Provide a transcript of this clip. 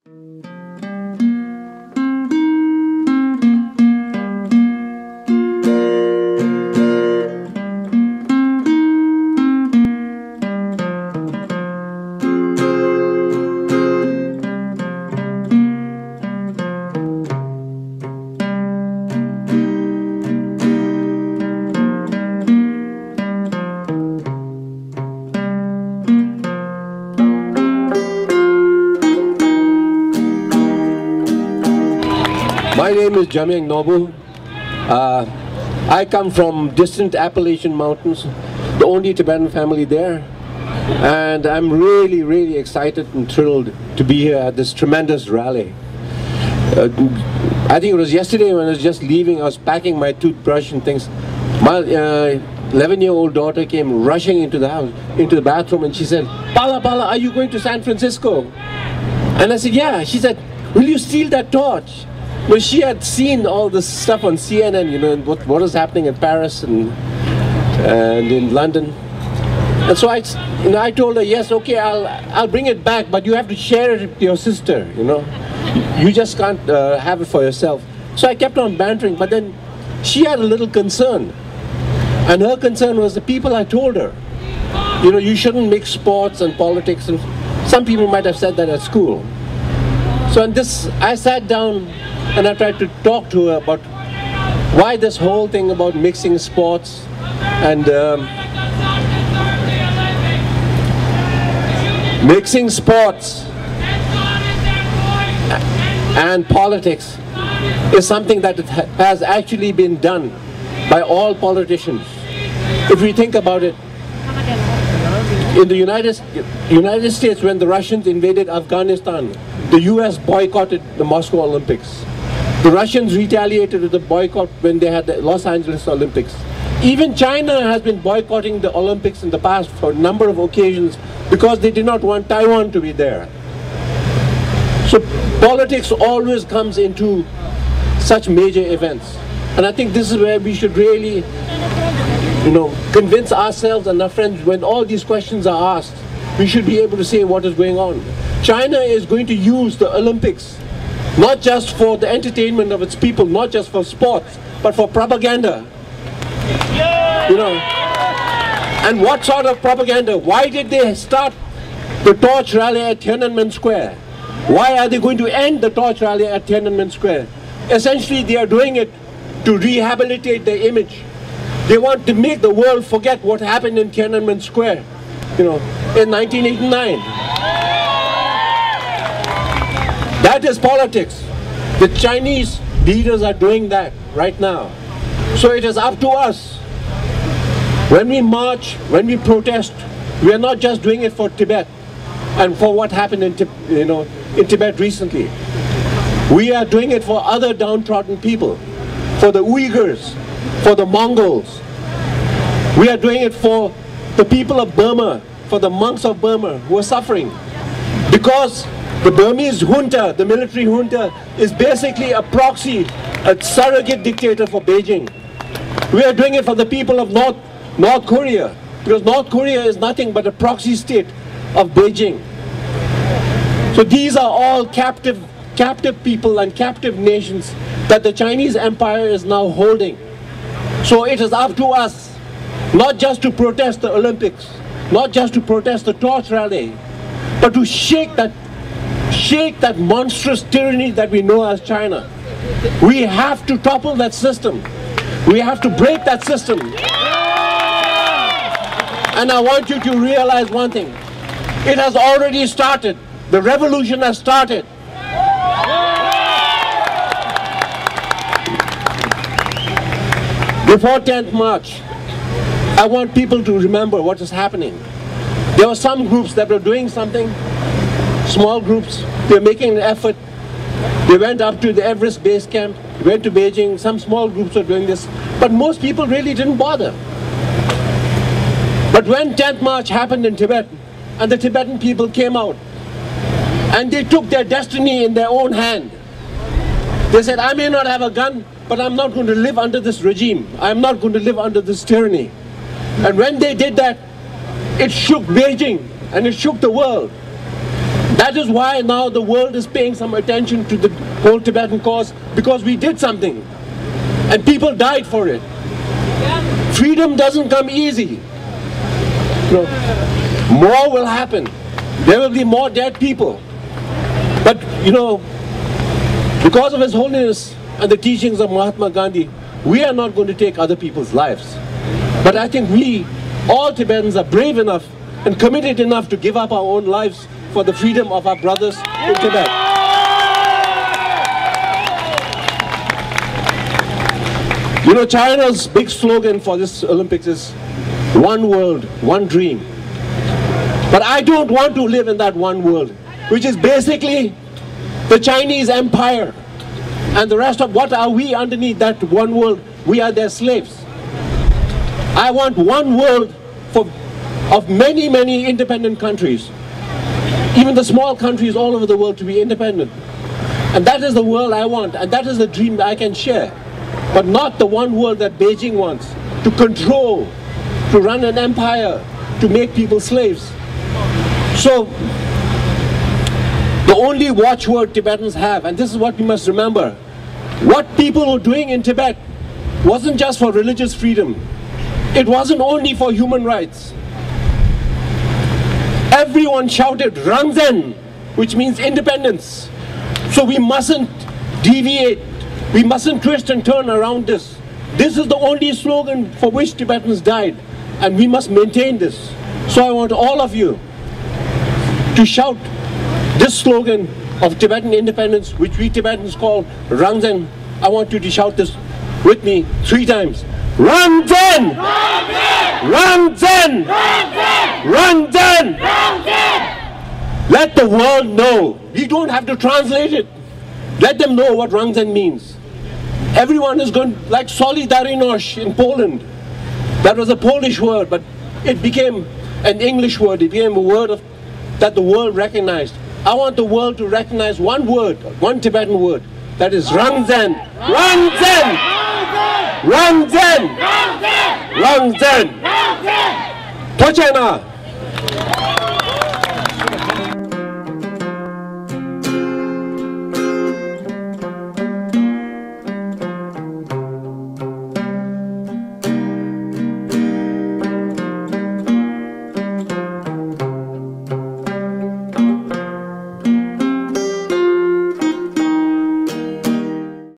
My name is Jamyang Norbu. I come from distant Appalachian Mountains, the only Tibetan family there. And I'm really, really excited and thrilled to be here at this tremendous rally. I think it was yesterday when I was just leaving, I was packing my toothbrush and things. My 11-year-old daughter came rushing into the house, into the bathroom, and she said, "Pala, Pala, are you going to San Francisco?" And I said, "Yeah." She said, "Will you steal that torch?" Well, she had seen all this stuff on CNN, you know, what is happening in Paris and in London. And so I told her, yes, okay, I'll bring it back, but you have to share it with your sister, you know. You just can't have it for yourself. So I kept on bantering, but then she had a little concern. And her concern was the people I told her. You know, you shouldn't mix sports and politics, and some people might have said that at school. So I sat down and I tried to talk to her about why this whole thing about mixing sports and politics is something that has actually been done by all politicians. If we think about it, in the United States, when the Russians invaded Afghanistan, the US boycotted the Moscow Olympics. The Russians retaliated with the boycott when they had the Los Angeles Olympics. Even China has been boycotting the Olympics in the past for a number of occasions because they did not want Taiwan to be there. So politics always comes into such major events. And I think this is where we should really, you know, convince ourselves and our friends when all these questions are asked, we should be able to say what is going on. China is going to use the Olympics not just for the entertainment of its people, not just for sports, but for propaganda. You know, and what sort of propaganda? Why did they start the torch rally at Tiananmen Square? Why are they going to end the torch rally at Tiananmen Square? Essentially, they are doing it to rehabilitate their image. They want to make the world forget what happened in Tiananmen Square, you know, in 1989. That is politics. The Chinese leaders are doing that right now. So it is up to us. When we march, when we protest, we are not just doing it for Tibet and for what happened in Tibet recently. We are doing it for other downtrodden people, for the Uyghurs, for the Mongols. We are doing it for the people of Burma, for the monks of Burma who are suffering. Because the Burmese junta, the military junta, is basically a proxy, a surrogate dictator for Beijing. We are doing it for the people of North Korea, because North Korea is nothing but a proxy state of Beijing. So these are all captive people and captive nations that the Chinese empire is now holding. So it is up to us, not just to protest the Olympics, not just to protest the torch rally, but to shake that monstrous tyranny that we know as China. We have to topple that system. We have to break that system. And I want you to realize one thing. It has already started. The revolution has started. Before 10th March, I want people to remember what is happening. There were some groups that were doing something, small groups. They were making an effort. They went up to the Everest base camp, went to Beijing. Some small groups were doing this, but most people really didn't bother. But when 10th March happened in Tibet, and the Tibetan people came out, and they took their destiny in their own hand. They said, I may not have a gun, but I'm not going to live under this regime. I'm not going to live under this tyranny. And when they did that, it shook Beijing, and it shook the world. That is why now the world is paying some attention to the whole Tibetan cause, because we did something and people died for it. Freedom doesn't come easy. More will happen. There will be more dead people. But because of His Holiness and the teachings of Mahatma Gandhi, we are not going to take other people's lives. But I think we, all Tibetans, are brave enough and committed enough to give up our own lives for the freedom of our brothers in Tibet. China's big slogan for this Olympics is one world, one dream. But I don't want to live in that one world, which is basically the Chinese empire. And the rest of what are we underneath that one world? We are their slaves. I want one world of many, many independent countries. Even the small countries all over the world to be independent. And that is the world I want, and that is the dream that I can share. But not the one world that Beijing wants, to control, to run an empire, to make people slaves. So, the only watchword Tibetans have, and this is what we must remember, what people were doing in Tibet wasn't just for religious freedom. It wasn't only for human rights. Everyone shouted Rangzen, which means independence. So we mustn't deviate. We mustn't twist and turn around this. This is the only slogan for which Tibetans died, and we must maintain this. So I want all of you to shout this slogan of Tibetan independence, which we Tibetans call Rangzen. I want you to shout this with me 3 times. Rangzen! Rangzen! Rangzen! Let the world know. We don't have to translate it. Let them know what Rangzen means. Everyone is going, like Solidarność in Poland. That was a Polish word, but it became an English word. It became a word that the world recognized. I want the world to recognize one word, one Tibetan word. That is Rangzen. Rangzen! Rangzen! Rangzen! Rangzen! Tochena!